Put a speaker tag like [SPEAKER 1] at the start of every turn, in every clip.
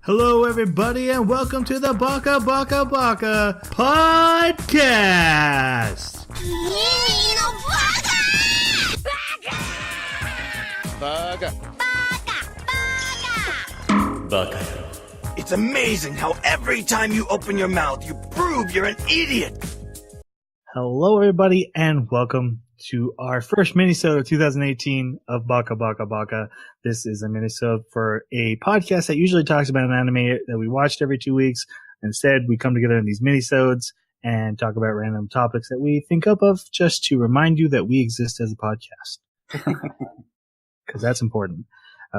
[SPEAKER 1] Hello, everybody, and welcome to the Baka podcast.
[SPEAKER 2] Baka. It's amazing how every time you open your mouth, you prove you're an idiot.
[SPEAKER 1] Hello, everybody, and welcome to our first minisode of 2018 of Baka. This is a minisode for a podcast that usually talks about an anime that we watched every 2 weeks. Instead, we come together in these minisodes and talk about random topics that we think up of just to remind you that we exist as a podcast. Because that's important.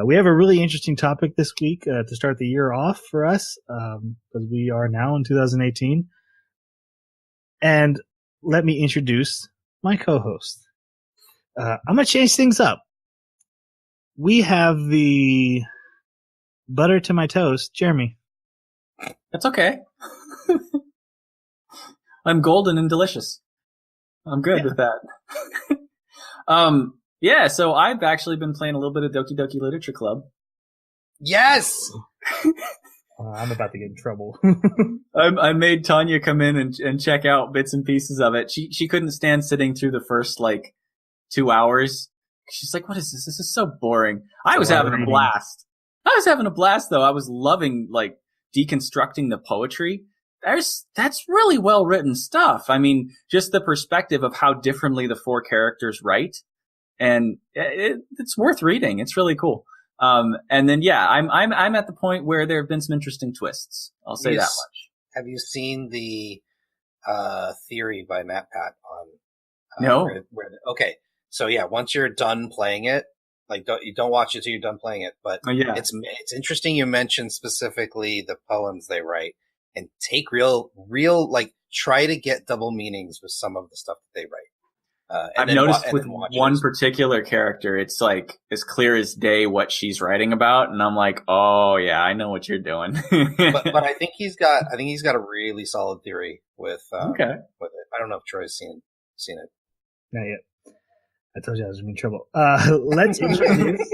[SPEAKER 1] We have a really interesting topic this week to start the year off for us, because we are now in 2018. And let me introduce my co-host. I'm going to change things up. We have the butter to my toast, Jeremy.
[SPEAKER 3] That's okay. I'm golden and delicious. I'm good with that. Yeah, so I've actually been playing a little bit of Doki Doki Literature Club.
[SPEAKER 2] Yes!
[SPEAKER 1] I'm about to get in trouble.
[SPEAKER 3] I made Tanya come in and check out bits and pieces of it. She couldn't stand sitting through the first, 2 hours. She's like, what is this? This is so boring. I was having a blast. Though. I was loving, deconstructing the poetry. That's really well-written stuff. I mean, just the perspective of how differently the four characters write. And it's worth reading. It's really cool. And then, yeah, I'm at the point where there have been some interesting twists. I'll say that much.
[SPEAKER 4] Have you seen the theory by Matt Pat on?
[SPEAKER 3] No.
[SPEAKER 4] Okay, so yeah, once you're done playing it, don't watch it till you're done playing it. But it's interesting. You mentioned specifically the poems they write, and take real try to get double meanings with some of the stuff that they write.
[SPEAKER 3] I've noticed with one particular character, it's as clear as day what she's writing about, and I'm like, oh yeah, I know what you're doing.
[SPEAKER 4] but I think he's got a really solid theory with with it. I don't know if Troy's seen it.
[SPEAKER 1] Not yet. I told you I was going to be in trouble. Let's introduce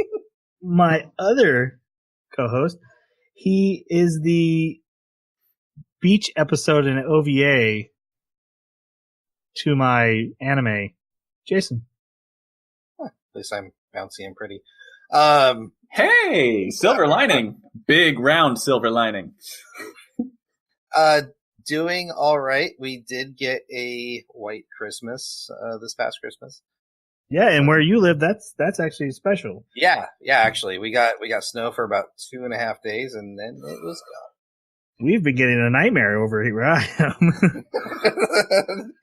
[SPEAKER 1] my other co-host. He is the beach episode in OVA to my anime, Jason.
[SPEAKER 4] At least I'm bouncy and pretty.
[SPEAKER 3] Hey, silver lining. Big round silver lining.
[SPEAKER 4] Doing all right. We did get a white Christmas this past Christmas.
[SPEAKER 1] Yeah, and where you live, that's actually special.
[SPEAKER 4] Yeah. Actually, we got snow for about 2.5 days, and then it was gone.
[SPEAKER 1] We've been getting a nightmare over here where I am.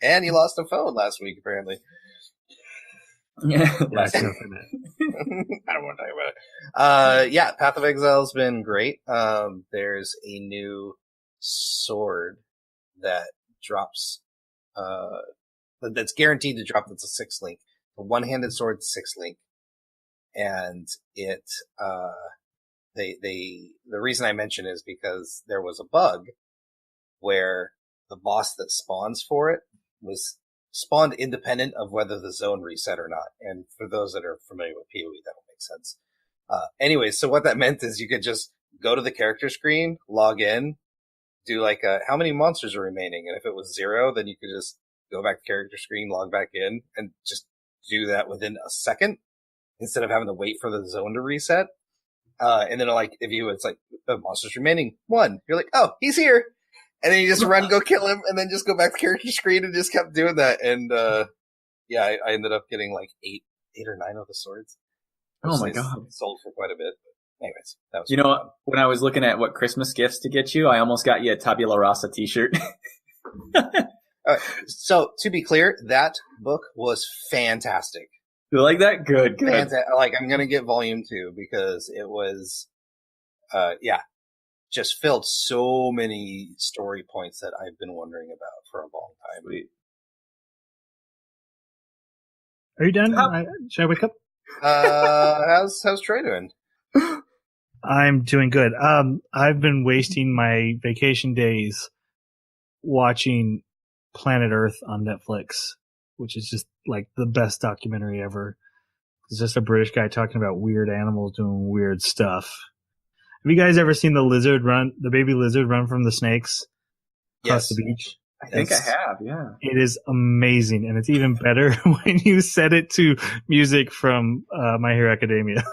[SPEAKER 4] And you lost a phone last week, apparently.
[SPEAKER 3] Yeah,
[SPEAKER 1] that's enough for that.
[SPEAKER 4] I don't want to talk about it. Yeah, Path of Exile's been great. There's a new sword that drops, that's guaranteed to drop. That's a 6-link. A one-handed sword, 6-link. And it, the reason I mention is because there was a bug where the boss that spawns for it was spawned independent of whether the zone reset or not. And for those that are familiar with PoE, that'll make sense. Anyway, so what that meant is you could just go to the character screen, log in, do how many monsters are remaining. And if it was 0, then you could just go back to character screen, log back in, and just do that within a second instead of having to wait for the zone to reset. And then it's monsters remaining 1. You're like, oh, he's here. And then you just run, go kill him, and then just go back to character screen and just kept doing that. And, I ended up getting 8 or 9 of the swords.
[SPEAKER 3] Oh my God.
[SPEAKER 4] Sold for quite a bit. But anyways, that was
[SPEAKER 3] fun. When I was looking at what Christmas gifts to get you, I almost got you a Tabula Rasa t-shirt.
[SPEAKER 4] So to be clear, that book was fantastic.
[SPEAKER 3] You like that? Good.
[SPEAKER 4] I'm going to get volume 2 because it was, just filled so many story points that I've been wondering about for a long time.
[SPEAKER 3] Sweet.
[SPEAKER 1] Are you done? Should I wake up?
[SPEAKER 4] How's Troy doing?
[SPEAKER 1] I'm doing good. I've been wasting my vacation days watching Planet Earth on Netflix, which is just the best documentary ever. It's just a British guy talking about weird animals doing weird stuff. Have you guys ever seen the baby lizard run from the snakes across
[SPEAKER 4] Yes.
[SPEAKER 1] the beach?
[SPEAKER 3] I think I have, yeah.
[SPEAKER 1] It is amazing, and it's even better when you set it to music from My Hero Academia.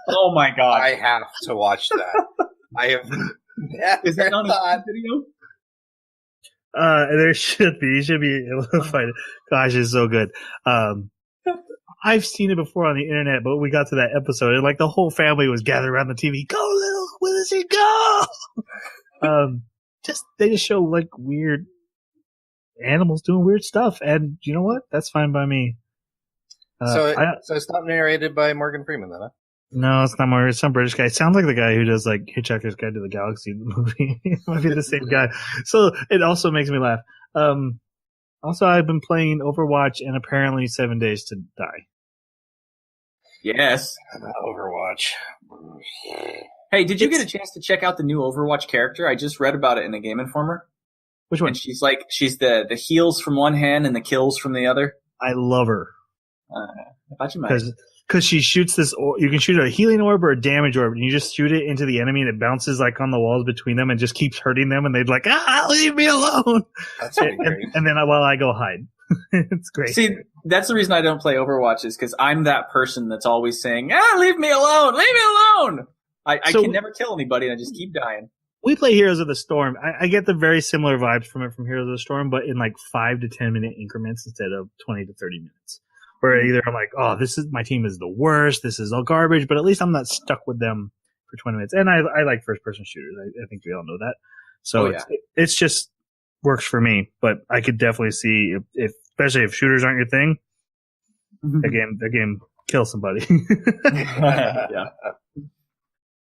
[SPEAKER 3] Oh my god.
[SPEAKER 4] I have to watch that. I have never
[SPEAKER 3] Is that on a
[SPEAKER 4] thought.
[SPEAKER 3] video?
[SPEAKER 1] There should be. You should be able to find it. Gosh, it's so good. I've seen it before on the internet, but we got to that episode, and like the whole family was gathered around the TV. Go, little Willis, go! They just show like weird animals doing weird stuff, and you know what? That's fine by me.
[SPEAKER 4] So it's not narrated by Morgan Freeman, then, huh?
[SPEAKER 1] No, it's not more. It's some British guy. It sounds like the guy who does like Hitchhiker's Guide to the Galaxy, the movie. It might be the same guy. So it also makes me laugh. Also, I've been playing Overwatch and apparently 7 Days to Die.
[SPEAKER 3] Yes.
[SPEAKER 4] Overwatch.
[SPEAKER 3] Hey, did you get a chance to check out the new Overwatch character? I just read about it in the Game Informer.
[SPEAKER 1] Which one?
[SPEAKER 3] And she's the heals from one hand and the kills from the other.
[SPEAKER 1] I love her.
[SPEAKER 3] I thought you might.
[SPEAKER 1] Because she shoots this, you can shoot a healing orb or a damage orb, and you just shoot it into the enemy, and it bounces like on the walls between them and just keeps hurting them, and they're like, leave me alone.
[SPEAKER 4] That's pretty great.
[SPEAKER 1] And then while I go hide. It's great.
[SPEAKER 3] See, that's the reason I don't play Overwatch is because I'm that person that's always saying, leave me alone, leave me alone. I can never kill anybody, and I just keep dying.
[SPEAKER 1] We play Heroes of the Storm. I get the very similar vibes from Heroes of the Storm, but in like 5 to 10 minute increments instead of 20 to 30 minutes. Where either I'm like, oh, my team is the worst, this is all garbage, but at least I'm not stuck with them for 20 minutes. And I like first person shooters. I think we all know that. So it's just works for me, but I could definitely see if especially if shooters aren't your thing, the game kills somebody.
[SPEAKER 3] Yeah.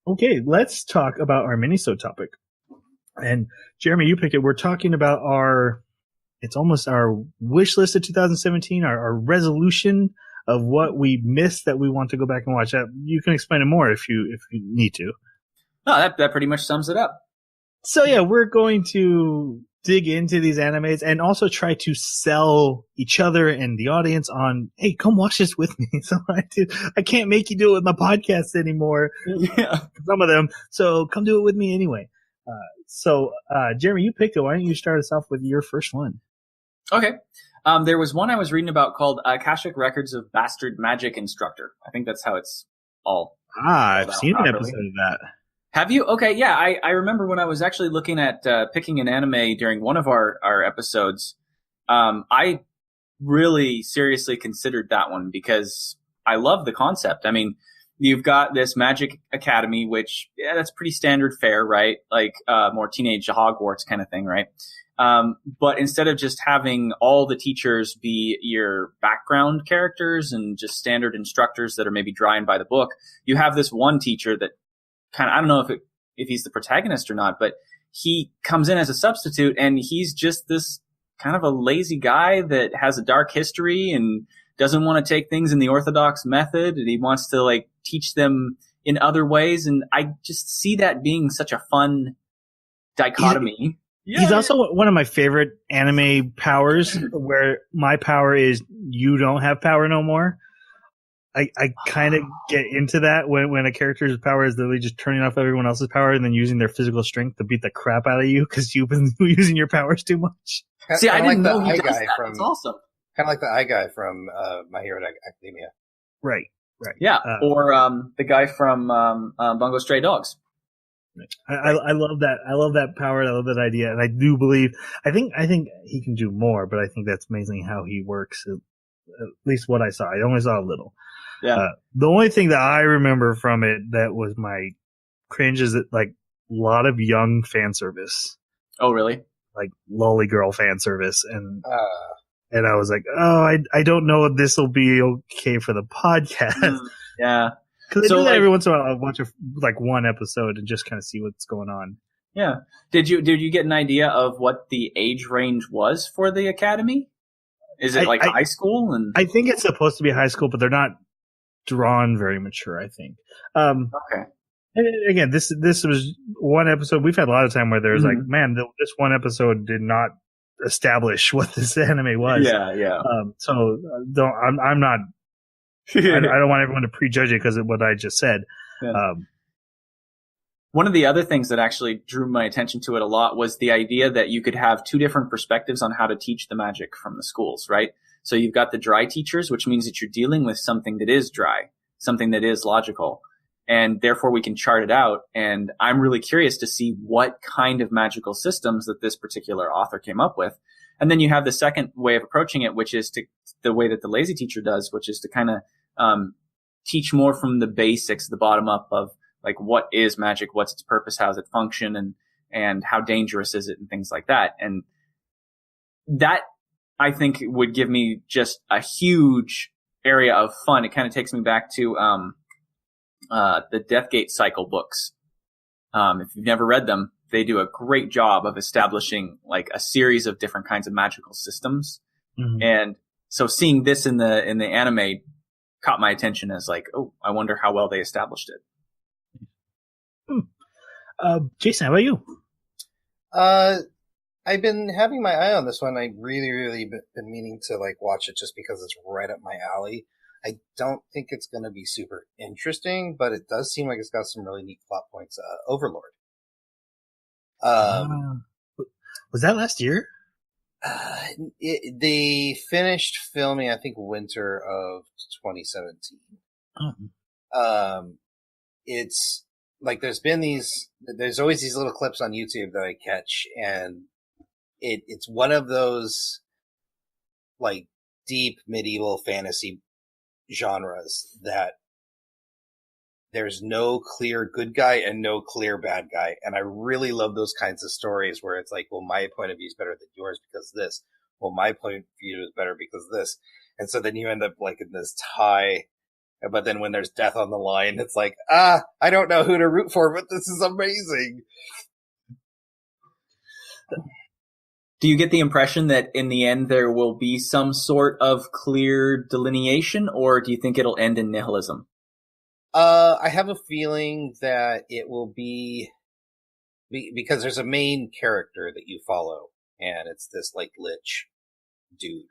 [SPEAKER 1] Okay, let's talk about our minisode topic. And Jeremy, you picked it. We're talking about it's almost our wish list of 2017, our resolution of what we missed that we want to go back and watch. You can explain it more if you need to.
[SPEAKER 3] No, that pretty much sums it up.
[SPEAKER 1] So yeah, we're going to dig into these animes and also try to sell each other and the audience on, hey, come watch this with me. So I can't make you do it with my podcast anymore.
[SPEAKER 3] Yeah.
[SPEAKER 1] Some of them. So come do it with me anyway. So Jeremy, you picked it. Why don't you start us off with your first one?
[SPEAKER 3] Okay. There was one I was reading about called Akashic Records of Bastard Magic Instructor. I think that's how it's all.
[SPEAKER 1] I've seen an episode of that.
[SPEAKER 3] Have you? Okay, yeah. I remember when I was actually looking at picking an anime during one of our episodes, I really seriously considered that one because I love the concept. I mean, you've got this magic academy, which, that's pretty standard fare, right? Like more teenage Hogwarts kind of thing, right? But instead of just having all the teachers be your background characters and just standard instructors that are maybe drawing by the book, you have this one teacher that kind of, I don't know if he's the protagonist or not, but he comes in as a substitute and he's just this kind of a lazy guy that has a dark history and doesn't want to take things in the orthodox method, and he wants to like teach them in other ways. And I just see that being such a fun dichotomy.
[SPEAKER 1] He's also one of my favorite anime powers, where my power is you don't have power no more. I kind of get into that when a character's power is literally just turning off everyone else's power and then using their physical strength to beat the crap out of you because you've been using your powers too much.
[SPEAKER 3] See, I didn't know he does that. That's awesome.
[SPEAKER 4] Kind of like the eye guy from My Hero Academia.
[SPEAKER 1] Right.
[SPEAKER 3] Yeah, or the guy from Bungo Stray Dogs.
[SPEAKER 1] I love that. I love that power. I love that idea, and I do believe. I think he can do more, but I think that's amazing how he works. At least what I saw. I only saw a little.
[SPEAKER 3] Yeah.
[SPEAKER 1] The only thing that I remember from it that was my cringe is that like a lot of young fan service.
[SPEAKER 3] Oh, really?
[SPEAKER 1] Like lolly girl fan service, and I was like, oh, I don't know if this will be okay for the podcast.
[SPEAKER 3] Yeah.
[SPEAKER 1] Because I do that every once in a while. I'll watch one episode and just kind of see what's going on.
[SPEAKER 3] Yeah. Did you get an idea of what the age range was for the academy? Is it high school? And
[SPEAKER 1] I think it's supposed to be high school, but they're not drawn very mature, I think.
[SPEAKER 3] Okay.
[SPEAKER 1] And again, this was one episode. We've had a lot of time where there's like, man, this one episode did not establish what this anime was.
[SPEAKER 3] Yeah.
[SPEAKER 1] So I'm not. I don't want everyone to prejudge it because of what I just said.
[SPEAKER 3] Yeah. One of the other things that actually drew my attention to it a lot was the idea that you could have two different perspectives on how to teach the magic from the schools, right? So you've got the dry teachers, which means that you're dealing with something that is dry, something that is logical, and therefore we can chart it out. And I'm really curious to see what kind of magical systems that this particular author came up with. And then you have the second way of approaching it, which is the way that the lazy teacher does, which is to kind of teach more from the basics, the bottom up of like what is magic, what's its purpose, how does it function, and how dangerous is it, and things like that. And that, I think, would give me just a huge area of fun. It kind of takes me back to the Deathgate Cycle books. If you've never read them, they do a great job of establishing like a series of different kinds of magical systems. Mm-hmm. And so seeing this in the anime caught my attention as like, oh, I wonder how well they established it.
[SPEAKER 1] Jason, how about you?
[SPEAKER 4] I've been having my eye on this one. I really been meaning to like watch it just because it's right up my alley. I don't think it's going to be super interesting, but it does seem like it's got some really neat plot points. Overlord.
[SPEAKER 1] Was that last year?
[SPEAKER 4] They finished filming, I think, winter of 2017. It's like there's always these little clips on YouTube that I catch, and it's one of those like deep medieval fantasy genres that there's no clear good guy and no clear bad guy. And I really love those kinds of stories where it's like, well, my point of view is better than yours because this. Well, my point of view is better because this. And so then you end up like in this tie. But then when there's death on the line, it's like, I don't know who to root for, but this is amazing.
[SPEAKER 3] Do you get the impression that in the end there will be some sort of clear delineation, or do you think it'll end in nihilism?
[SPEAKER 4] I have a feeling that it will be because there's a main character that you follow, and it's this like lich dude.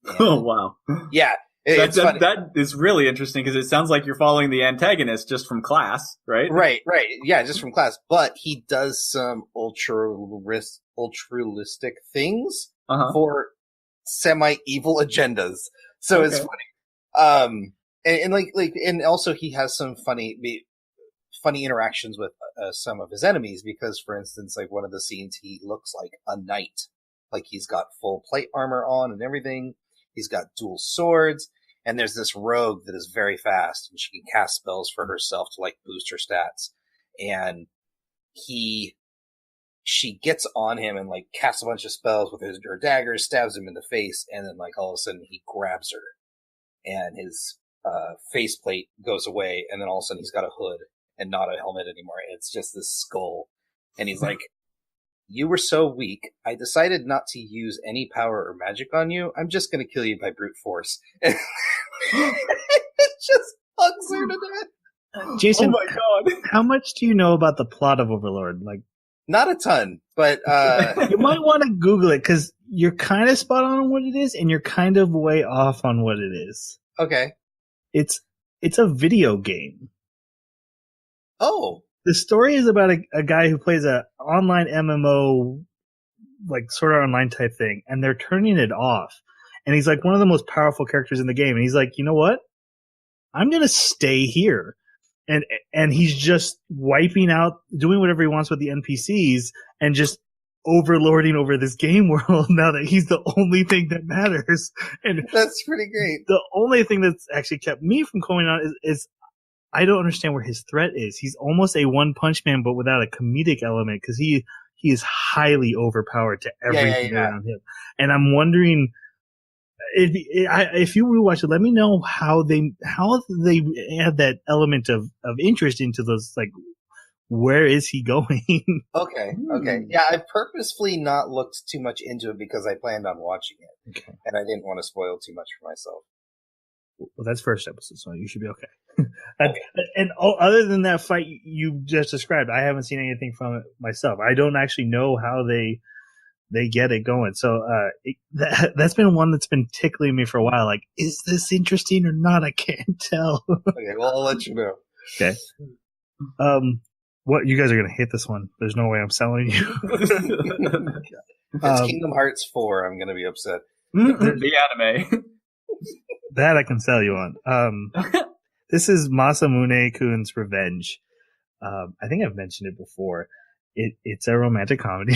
[SPEAKER 4] And,
[SPEAKER 3] oh wow!
[SPEAKER 4] Yeah,
[SPEAKER 3] that is really interesting because it sounds like you're following the antagonist just from class, right?
[SPEAKER 4] Right. Yeah, just from class. But he does some altruistic things for semi-evil agendas. So it's funny. And also he has some funny interactions with some of his enemies because, for instance, like one of the scenes, he looks like a knight. Like he's got full plate armor on and everything. He's got dual swords, and there's this rogue that is very fast, and she can cast spells for herself to like boost her stats. And she gets on him and like casts a bunch of spells with her dagger, stabs him in the face, and then like all of a sudden he grabs her, and his faceplate goes away, and then all of a sudden he's got a hood and not a helmet anymore. It's just this skull, and he's like, "You were so weak, I decided not to use any power or magic on you. I'm just going to kill you by brute force." It just hugs her to death.
[SPEAKER 1] Jason,
[SPEAKER 3] oh my god!
[SPEAKER 1] How much do you know about the plot of Overlord? Like,
[SPEAKER 4] not a ton, but
[SPEAKER 1] you might want to Google it because you're kind of spot on what it is, and you're kind of way off on what it is.
[SPEAKER 4] Okay,
[SPEAKER 1] it's a video game.
[SPEAKER 4] Oh.
[SPEAKER 1] The story is about a guy who plays a online MMO, like sort of online type thing, and they're turning it off. And he's like one of the most powerful characters in the game. And he's like, you know what? I'm going to stay here. And he's just wiping out, doing whatever he wants with the NPCs and just overlording over this game world now that he's the only thing that matters. And
[SPEAKER 4] that's pretty great.
[SPEAKER 1] The only thing that's actually kept me from going on is I don't understand where his threat is. He's almost a One Punch Man, but without a comedic element, because he is highly overpowered to everything around him. And I'm wondering if you rewatch it, let me know how they add that element of interest into those. Like, where is he going?
[SPEAKER 4] Okay. Yeah, I purposefully not looked too much into it because I planned on watching it, and I didn't want to spoil too much for myself.
[SPEAKER 1] Well, that's first episode, so you should be okay. And other than that fight you just described, I haven't seen anything from it myself. I don't actually know how they get it going. So that's been one that's been tickling me for a while. Like, is this interesting or not? I can't tell.
[SPEAKER 4] Okay, well, I'll let you know.
[SPEAKER 1] Okay. What, you guys are gonna hate this one. There's no way I'm selling you.
[SPEAKER 4] If it's Kingdom Hearts 4, I'm gonna be upset.
[SPEAKER 3] The anime.
[SPEAKER 1] That I can sell you on. This is Masamune-kun's Revenge. I think I've mentioned it before. It's a romantic comedy.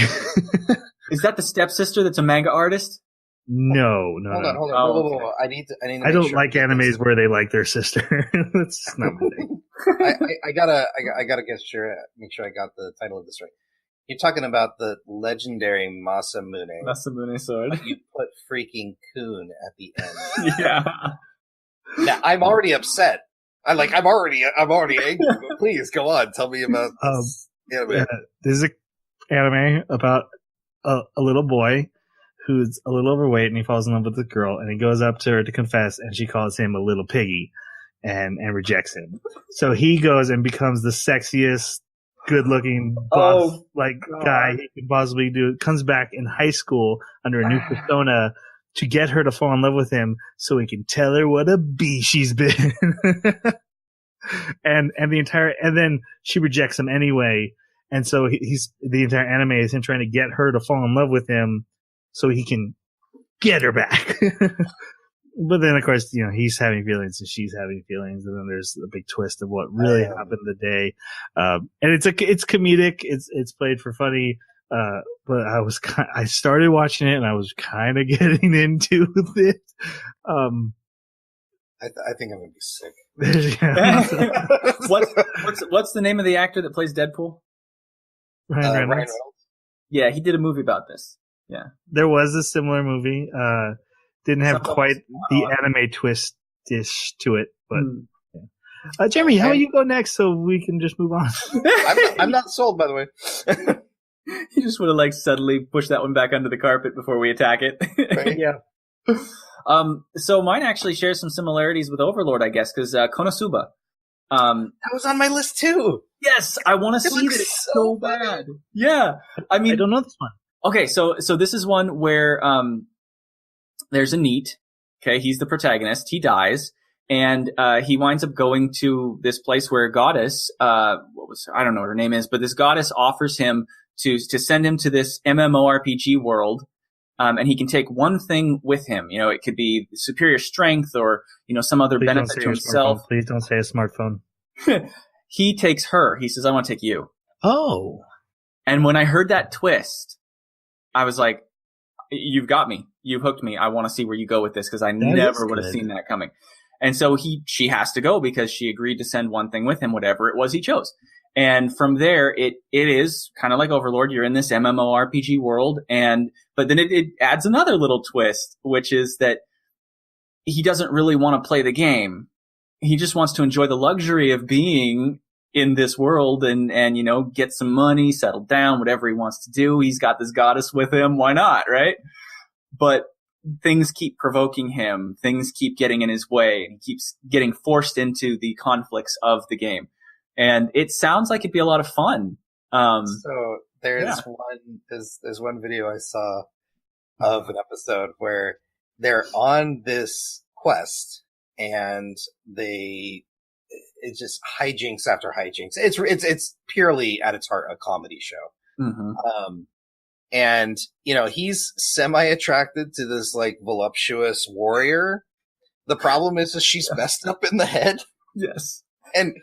[SPEAKER 3] Is that the stepsister that's a manga artist?
[SPEAKER 1] No.
[SPEAKER 4] Hold on.
[SPEAKER 3] Oh,
[SPEAKER 4] Whoa. I need to
[SPEAKER 1] I don't like animes where they like their sister. That's just not my thing.
[SPEAKER 4] I gotta make sure I got the title of this right. You're talking about the legendary Masamune.
[SPEAKER 3] Masamune sword.
[SPEAKER 4] You put freaking Kun at the end.
[SPEAKER 3] Yeah.
[SPEAKER 4] Now, I'm already upset. I'm already angry. But please go on. Tell me about this anime.
[SPEAKER 1] This is an anime about a little boy who's a little overweight, and he falls in love with a girl, and he goes up to her to confess, and she calls him a little piggy and rejects him. So he goes and becomes the sexiest, good-looking buff guy he can possibly do. Comes back in high school under a new persona to get her to fall in love with him so he can tell her what a bee she's been. and then she rejects him anyway. And so the entire anime is him trying to get her to fall in love with him so he can get her back. But then, of course, he's having feelings and she's having feelings, and then there's a big twist of what really happened the day. And it's comedic. It's played for funny. But I started watching it and I was kind of getting into it.
[SPEAKER 4] I think I'm gonna be sick.
[SPEAKER 3] What's the name of the actor that plays Deadpool?
[SPEAKER 1] Ryan Reynolds.
[SPEAKER 3] Yeah, he did a movie about this. Yeah,
[SPEAKER 1] there was a similar movie. Didn't have quite the anime twist-ish to it, but yeah. Jeremy, how about you go next so we can just move on?
[SPEAKER 4] I'm not sold, by the way.
[SPEAKER 3] You just want to suddenly push that one back under the carpet before we attack it.
[SPEAKER 4] Right?
[SPEAKER 1] Yeah.
[SPEAKER 3] So mine actually shares some similarities with Overlord, I guess, because Konosuba.
[SPEAKER 4] That was on my list too.
[SPEAKER 3] Yes, I want to see that. It's so bad. Yeah, I mean,
[SPEAKER 1] I don't know this one.
[SPEAKER 3] Okay, so this is one where there's a NEET. Okay, he's the protagonist. He dies, and he winds up going to this place where a goddess, I don't know what her name is, but this goddess offers him to send him to this MMORPG world, and he can take one thing with him. It could be superior strength or some other benefit to himself.
[SPEAKER 1] Please don't say a smartphone.
[SPEAKER 3] He takes her. He says, "I want to take you."
[SPEAKER 1] Oh.
[SPEAKER 3] And when I heard that twist, I was like, "You've got me. You've hooked me. I want to see where you go with this," because I never would have seen that coming. And so she has to go because she agreed to send one thing with him, whatever it was he chose. And from there, it is kind of like Overlord. You're in this MMORPG world, but then it adds another little twist, which is that he doesn't really want to play the game. He just wants to enjoy the luxury of being in this world and get some money, settle down, whatever he wants to do. He's got this goddess with him. Why not, right? But things keep provoking him. Things keep getting in his way. And he keeps getting forced into the conflicts of the game. And it sounds like it'd be a lot of fun.
[SPEAKER 4] So there's one video I saw of an episode where they're on this quest and it's just hijinks after hijinks. It's purely at its heart a comedy show.
[SPEAKER 3] Mm-hmm.
[SPEAKER 4] And he's semi-attracted to this voluptuous warrior. The problem is that she's messed up in the head.
[SPEAKER 3] Yes.
[SPEAKER 4] And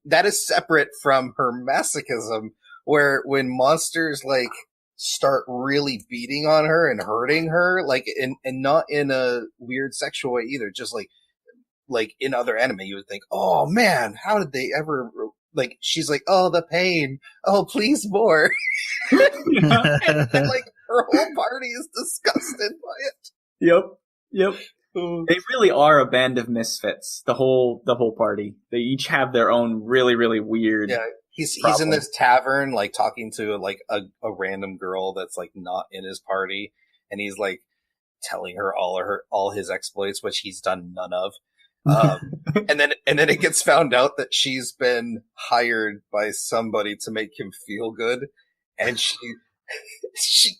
[SPEAKER 4] that is separate from her masochism, where when monsters start really beating on her and hurting her, and not in a weird sexual way either, just like in other anime, you would think, oh man, how did they ever, she's like, oh, the pain, oh, please more. and her whole party is disgusted by it.
[SPEAKER 3] Yep. They really are a band of misfits. The whole party. They each have their own really, really weird.
[SPEAKER 4] Yeah, he's in this tavern, talking to a random girl that's not in his party, and he's telling her all his exploits, which he's done none of. And then it gets found out that she's been hired by somebody to make him feel good, and she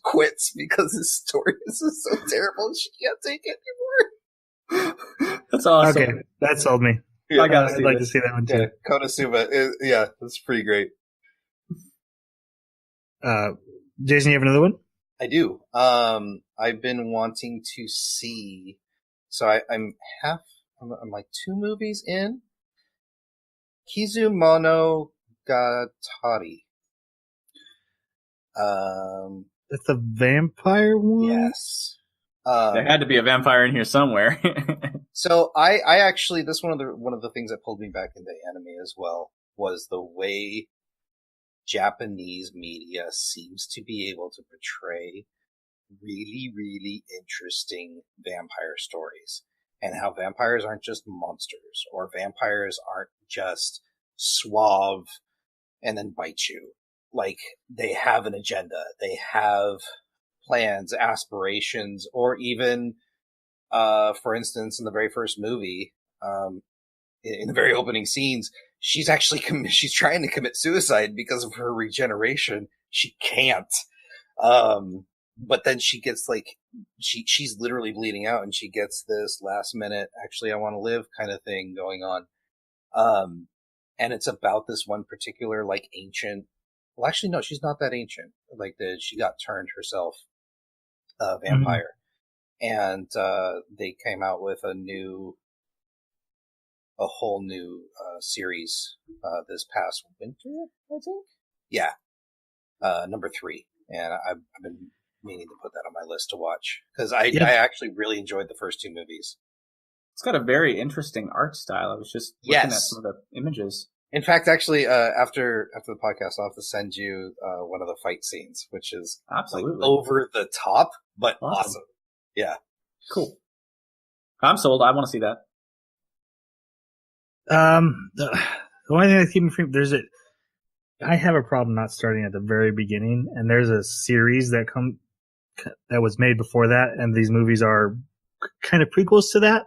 [SPEAKER 4] quits because his story is so terrible and she can't take it anymore.
[SPEAKER 3] That's awesome.
[SPEAKER 1] Okay, that sold me.
[SPEAKER 4] Yeah,
[SPEAKER 1] I'd like to see that one too.
[SPEAKER 4] Yeah, Konosuba, that's pretty great.
[SPEAKER 1] Jason, you have another one?
[SPEAKER 4] I do. I've been wanting to see. So I'm like 2 movies in. Kizumonogatari.
[SPEAKER 1] That's the vampire one?
[SPEAKER 4] Yes.
[SPEAKER 3] There had to be a vampire in here somewhere.
[SPEAKER 4] So I actually, this one of the things that pulled me back into anime as well was the way Japanese media seems to be able to portray really, really interesting vampire stories, and how vampires aren't just monsters, or vampires aren't just suave and then bite you. Like, they have an agenda. They have plans, aspirations, or even, for instance, in the very first movie, in the very opening scenes, she's actually she's trying to commit suicide because of her regeneration. She can't. But then she gets she's literally bleeding out, and she gets this last minute, actually I want to live kind of thing going on. And it's about this one particular ancient. Well, actually, no, she's not that ancient. She got turned herself, vampire, and they came out with a whole new series this past winter, I think. Yeah, number 3, and I've been meaning to put that on my list to watch because I actually really enjoyed the first 2 movies.
[SPEAKER 3] It's got a very interesting art style. I was just looking at some of the images.
[SPEAKER 4] In fact, actually, after the podcast, I'll have to send you one of the fight scenes, which is
[SPEAKER 3] absolutely
[SPEAKER 4] over the top, but awesome. Yeah,
[SPEAKER 3] cool. I'm sold. I want to see that.
[SPEAKER 1] The only thing that's keeping me I have a problem not starting at the very beginning, and there's a series that was made before that, and these movies are kind of prequels to that,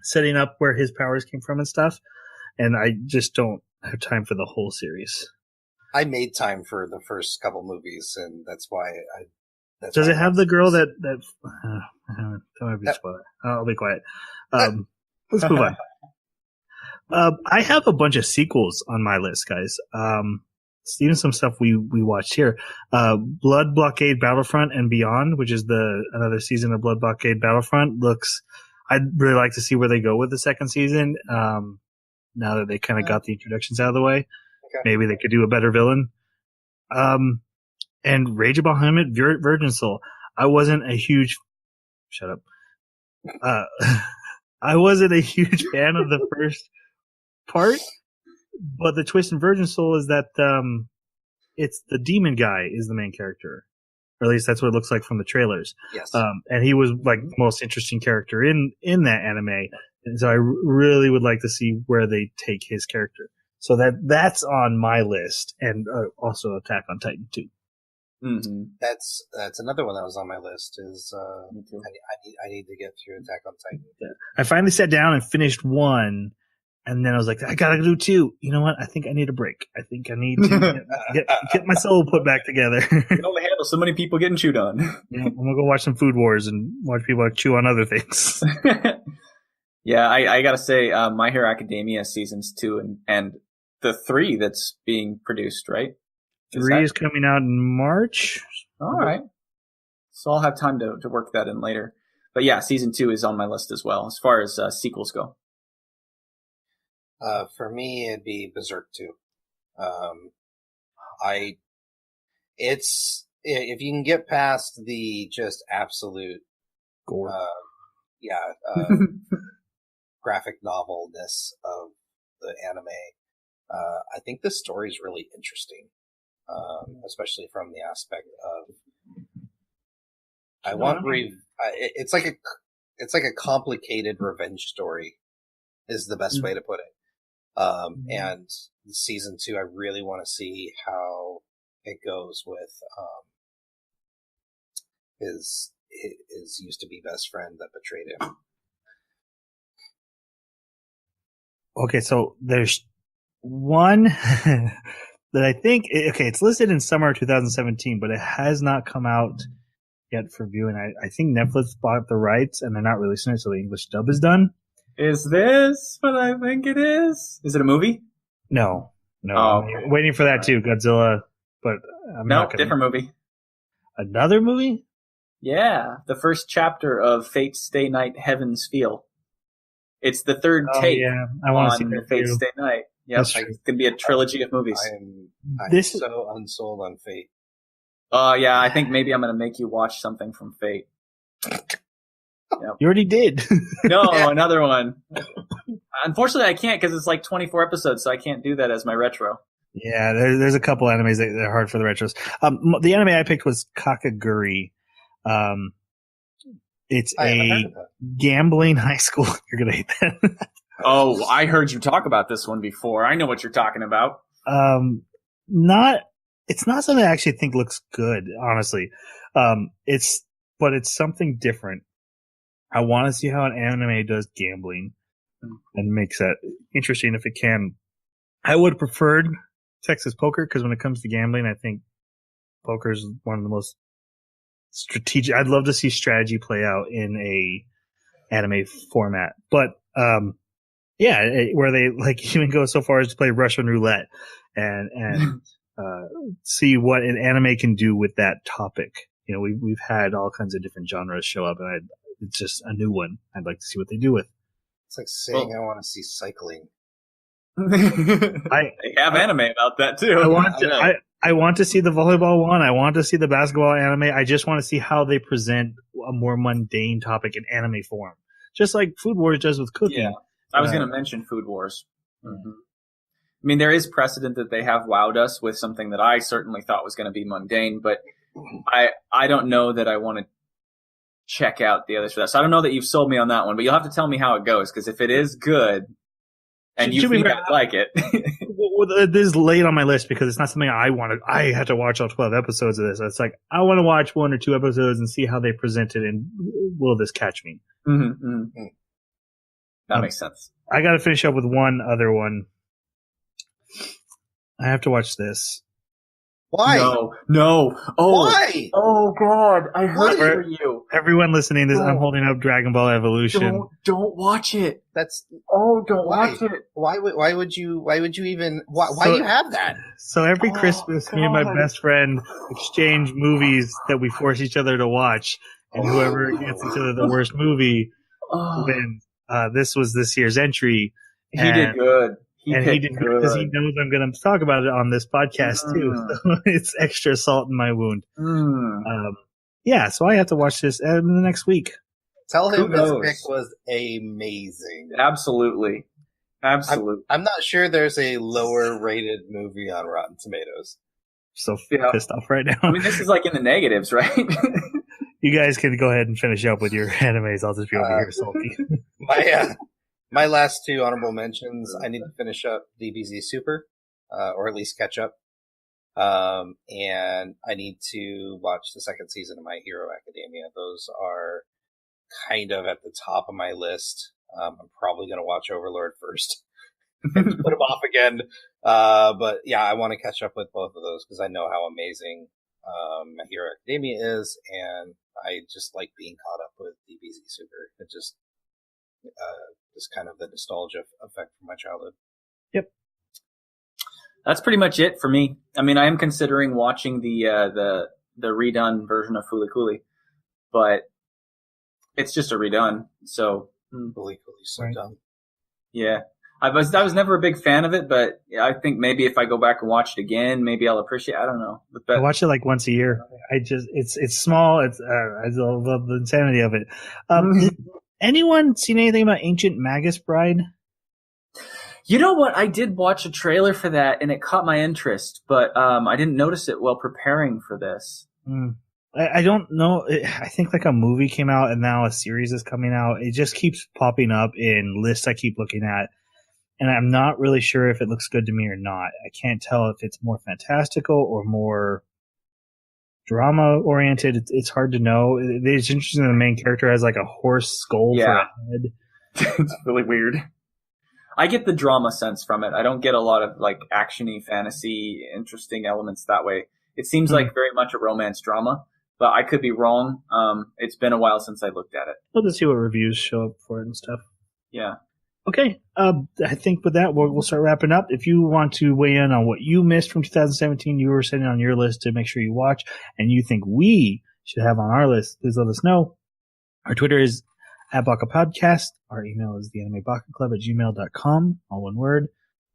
[SPEAKER 1] setting up where his powers came from and stuff. And I just don't have time for the whole series.
[SPEAKER 4] I made time for the first couple movies, and that's why
[SPEAKER 1] Does it have the girl that that might be spoiler. I'll be quiet. Let's move on. I have a bunch of sequels on my list, guys. Even some stuff we watched here. Blood Blockade Battlefront and Beyond, which is another season of Blood Blockade Battlefront, I'd really like to see where they go with the second season. Now that they kind of got the introductions out of the way, maybe they could do a better villain. And Rage of Bahamut, Virgin Soul. I wasn't a huge fan of the first part, but the twist in Virgin Soul is that it's the demon guy is the main character, or at least that's what it looks like from the trailers.
[SPEAKER 4] Yes.
[SPEAKER 1] And he was the most interesting character in that anime. And so I really would like to see where they take his character. So that's on my list, and also Attack on Titan too.
[SPEAKER 3] Mm-hmm.
[SPEAKER 4] That's another one that was on my list. Is I need to get through Attack on Titan.
[SPEAKER 1] Yeah. I finally sat down and finished 1, and then I was like, I gotta do 2. You know what? I think I need a break. I think I need to get my soul put back together.
[SPEAKER 3] You can only handle so many people getting chewed on.
[SPEAKER 1] Yeah, I'm gonna go watch some Food Wars and watch people chew on other things.
[SPEAKER 3] Yeah, I gotta say, My Hero Academia seasons 2 and the 3 that's being produced, right?
[SPEAKER 1] 3 is coming out in March.
[SPEAKER 3] All right. So I'll have time to work that in later. But yeah, season 2 is on my list as well, as far as sequels go.
[SPEAKER 4] For me, it'd be Berserk 2. If you can get past the just absolute
[SPEAKER 1] gore,
[SPEAKER 4] graphic novelness of the anime, I think this story is really interesting, especially from the aspect of it's like a complicated revenge story, is the best way to put it. And season 2, I really want to see how it goes with his used to be best friend that betrayed him.
[SPEAKER 1] Okay, so there's one that I think it's listed in summer 2017, but it has not come out yet for viewing. I think Netflix bought the rights and they're not releasing it, so the English dub is done.
[SPEAKER 3] Is this what I think it is? Is it a movie?
[SPEAKER 1] No.
[SPEAKER 3] Oh, okay.
[SPEAKER 1] I'm waiting for that too. Godzilla, but I'm
[SPEAKER 3] No,
[SPEAKER 1] not going to.
[SPEAKER 3] different movie.
[SPEAKER 1] Another movie?
[SPEAKER 3] Yeah, the first chapter of Fate's Stay Night Heaven's Feel. It's the third take
[SPEAKER 1] I want to see
[SPEAKER 3] on
[SPEAKER 1] that
[SPEAKER 3] Fate's
[SPEAKER 1] too.
[SPEAKER 3] Stay Night. Yep,
[SPEAKER 1] That's true.
[SPEAKER 3] it's going to be a trilogy of movies.
[SPEAKER 4] I'm
[SPEAKER 1] This-
[SPEAKER 4] so unsold on Fate.
[SPEAKER 3] Yeah, I think maybe I'm going to make you watch something from Fate.
[SPEAKER 1] You already did.
[SPEAKER 3] No, another one. Unfortunately, I can't because it's like 24 episodes, so I can't do that as my retro.
[SPEAKER 1] Yeah, there's a couple animes that are hard for the retros. The anime I picked was Kakaguri. It's a gambling high school. You're gonna hate that.
[SPEAKER 3] Oh, I heard you talk about this one before. I know what you're talking about.
[SPEAKER 1] It's not something I actually think looks good, honestly. It's something different. I want to see how an anime does gambling and makes that interesting if it can. I would have preferred Texas Poker because when it comes to gambling, I think poker is one of the most strategic. I'd love to see strategy play out in a anime format, but where they like even go so far as to play Russian roulette and see what an anime can do with that topic. You know, we've had all kinds of different genres show up, and it's just a new one. I'd like to see what they do with.
[SPEAKER 4] It's like saying I want to see cycling.
[SPEAKER 3] They have anime about that too.
[SPEAKER 1] I want to see the volleyball one. I want to see the basketball anime. I just want to see how they present a more mundane topic in anime form, just like Food Wars does with cooking.
[SPEAKER 3] Yeah, I was going to mention Food Wars. Mm-hmm. I mean, there is precedent that they have wowed us with something that I certainly thought was going to be mundane, but I don't know that I want to check out the others for that. So I don't know that you've sold me on that one, but you'll have to tell me how it goes, because if it is good and you think I'd like it.
[SPEAKER 1] Well, this is late on my list because it's not something I wanted. I had to watch all 12 episodes of this. It's like, I want to watch 1 or 2 episodes and see how they present it, and will this catch me?
[SPEAKER 3] Mm-hmm, mm-hmm. That makes sense.
[SPEAKER 1] I got to finish up with one other one. I have to watch this.
[SPEAKER 4] Why?
[SPEAKER 3] No. Oh,
[SPEAKER 4] why?
[SPEAKER 3] Oh God, I heard for you.
[SPEAKER 1] Everyone listening to this, I'm holding up Dragon Ball Evolution.
[SPEAKER 3] Don't watch it. Don't watch it.
[SPEAKER 4] Why would you even? Why do you have that?
[SPEAKER 1] So every Christmas, me and my best friend exchange movies that we force each other to watch, and whoever gets each other the worst movie wins. This was this year's entry.
[SPEAKER 3] He did good.
[SPEAKER 1] He did good because he knows I'm going to talk about it on this podcast too. So it's extra salt in my wound. So I have to watch this in the next week.
[SPEAKER 4] Tell him his pick was amazing.
[SPEAKER 3] Absolutely.
[SPEAKER 4] I'm not sure there's a lower rated movie on Rotten Tomatoes.
[SPEAKER 1] So pissed off right now.
[SPEAKER 3] I mean, this is like in the negatives, right?
[SPEAKER 1] You guys can go ahead and finish up with your animes. I'll just be over here salty.
[SPEAKER 4] My last 2 honorable mentions, I need to finish up DBZ Super, or at least catch up. And I need to watch the 2nd season of My Hero Academia. Those are kind of at the top of my list. I'm probably going to watch Overlord first. Put them off again. But yeah, I want to catch up with both of those because I know how amazing My Hero Academia is, and I just like being caught up with DBZ Super. It just kind of the nostalgia effect from my childhood.
[SPEAKER 1] Yep.
[SPEAKER 3] That's pretty much it for me. I mean, I am considering watching the redone version of Fooly Cooly, but it's just a redone. So
[SPEAKER 4] Fooly Cooly's so dumb.
[SPEAKER 3] Yeah. I was never a big fan of it, but I think maybe if I go back and watch it again, maybe I'll appreciate. I don't know.
[SPEAKER 1] I watch it like once a year. It's small. I love the insanity of it. Anyone seen anything about Ancient Magus Bride?
[SPEAKER 3] You know what? I did watch a trailer for that, and it caught my interest, but I didn't notice it while preparing for this.
[SPEAKER 1] I don't know. I think like a movie came out, and now a series is coming out. It just keeps popping up in lists I keep looking at, and I'm not really sure if it looks good to me or not. I can't tell if it's more fantastical or more drama oriented. It's hard to know. It's interesting that the main character has like a horse skull for a head.
[SPEAKER 3] It's really weird. I get the drama sense from it. I don't get a lot of like actiony, fantasy, interesting elements that way. It seems like very much a romance drama, but I could be wrong. It's been a while since I looked at it.
[SPEAKER 1] We'll just see what reviews show up for it and stuff.
[SPEAKER 3] Yeah.
[SPEAKER 1] Okay, I think with that, we'll start wrapping up. If you want to weigh in on what you missed from 2017, you were sitting on your list to make sure you watch, and you think we should have on our list, please let us know. Our Twitter is @BakaPodcast. Our email is theanimebakaclub@gmail.com, all one word,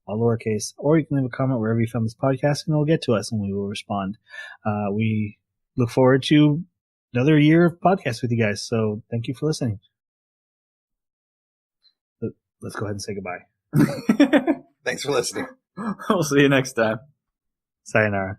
[SPEAKER 1] all lowercase. Or you can leave a comment wherever you found this podcast, and it'll get to us, and we will respond. We look forward to another year of podcasts with you guys, so thank you for listening. Let's go ahead and say goodbye.
[SPEAKER 4] Thanks for listening.
[SPEAKER 3] We'll see you next time.
[SPEAKER 1] Sayonara.